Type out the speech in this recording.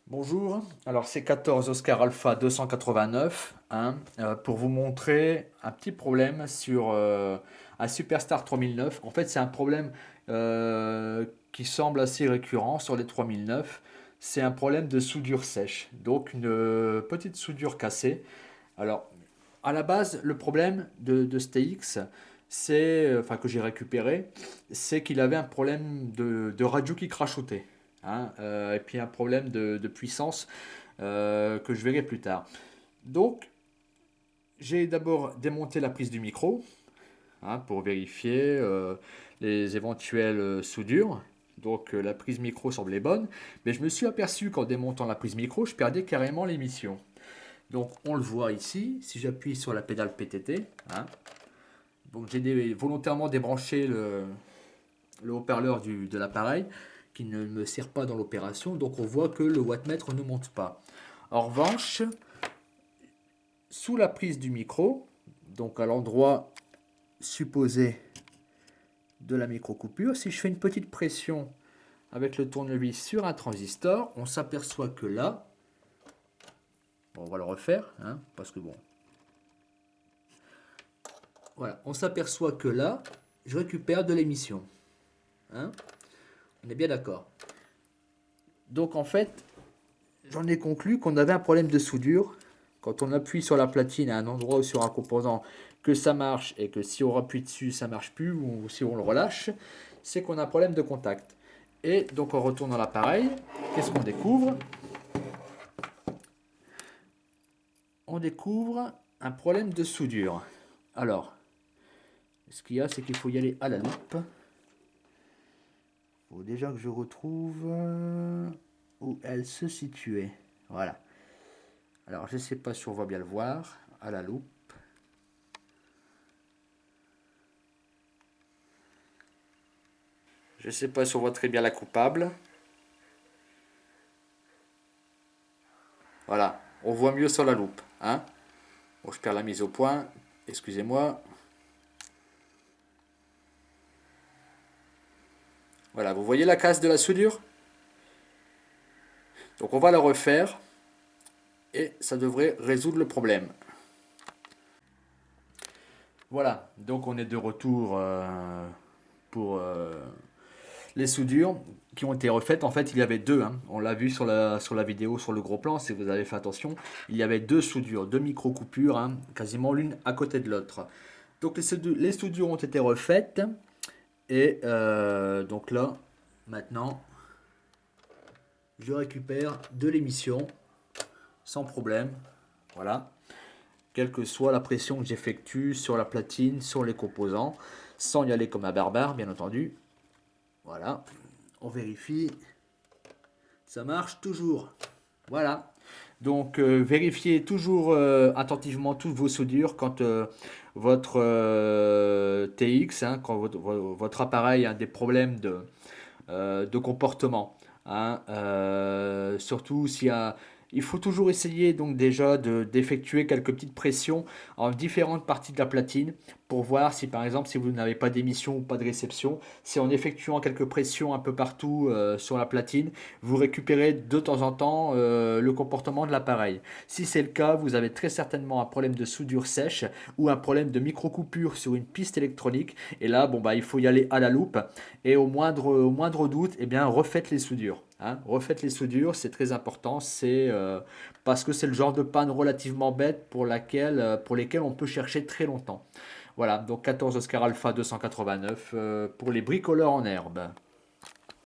Bonjour, alors c'est 14 Oscar Alpha 289 hein, pour vous montrer un petit problème sur un Superstar 3009. En fait, c'est un problème qui semble assez récurrent sur les 3009. C'est un problème de soudure sèche, donc une petite soudure cassée. Alors, à la base, le problème de ce TX, enfin que j'ai récupéré, c'est qu'il avait un problème de radio qui crachotait, hein, et puis un problème de puissance que je verrai plus tard. Donc, j'ai d'abord démonté la prise du micro, hein, pour vérifier les éventuelles soudures. Donc, la prise micro semblait bonne, mais je me suis aperçu qu'en démontant la prise micro, je perdais carrément l'émission. Donc on le voit ici, si j'appuie sur la pédale PTT, hein, donc j'ai volontairement débranché le haut-parleur de l'appareil qui ne me sert pas dans l'opération, donc on voit que le wattmètre ne monte pas. En revanche, sous la prise du micro, donc à l'endroit supposé de la micro-coupure, si je fais une petite pression avec le tournevis sur un transistor, on s'aperçoit que là, bon, on va le refaire, hein, parce que bon, voilà, on s'aperçoit que là, je récupère de l'émission. Hein, on est bien d'accord. Donc en fait, j'en ai conclu qu'on avait un problème de soudure. Quand on appuie sur la platine à un endroit ou sur un composant, que ça marche et que si on appuie dessus, ça marche plus ou si on le relâche, c'est qu'on a un problème de contact. Et donc on retourne dans l'appareil. Qu'est-ce qu'on découvre? On découvre un problème de soudure. Alors, ce qu'il y a, c'est qu'il faut y aller à la loupe. Faut déjà que je retrouve où elle se situait. Voilà. Alors, je ne sais pas si on va bien le voir à la loupe. Je ne sais pas si on voit très bien la coupable. Voilà. On voit mieux sur la loupe. Hein, bon, je perds la mise au point. Excusez-moi. Voilà. Vous voyez la casse de la soudure? Donc, on va la refaire. Et ça devrait résoudre le problème. Voilà. Donc, on est de retour pour les soudures qui ont été refaites. En fait, il y avait deux, hein. On l'a vu sur la vidéo, sur le gros plan, si vous avez fait attention. Il y avait deux soudures, deux micro-coupures, hein, quasiment l'une à côté de l'autre. Donc les soudures ont été refaites. Et donc là, maintenant, je récupère de l'émission sans problème. Voilà. Quelle que soit la pression que j'effectue sur la platine, sur les composants, sans y aller comme un barbare, bien entendu. Voilà. On vérifie. Ça marche toujours. Voilà. Donc vérifiez toujours attentivement toutes vos soudures quand votre TX, hein, quand votre appareil a des problèmes de comportement, hein. Surtout s'il y a, il faut toujours essayer donc déjà d'effectuer quelques petites pressions en différentes parties de la platine pour voir si par exemple si vous n'avez pas d'émission ou pas de réception, si en effectuant quelques pressions un peu partout sur la platine, vous récupérez de temps en temps le comportement de l'appareil. Si c'est le cas, vous avez très certainement un problème de soudure sèche ou un problème de micro-coupure sur une piste électronique. Et là, bon, bah, il faut y aller à la loupe. Et au moindre doute, eh bien, refaites les soudures. Hein. Refaites les soudures, c'est très important. C'est parce que c'est le genre de panne relativement bête pour lesquelles on peut chercher très longtemps. Voilà, donc 14 Oscar Alpha 289 pour les bricoleurs en herbe.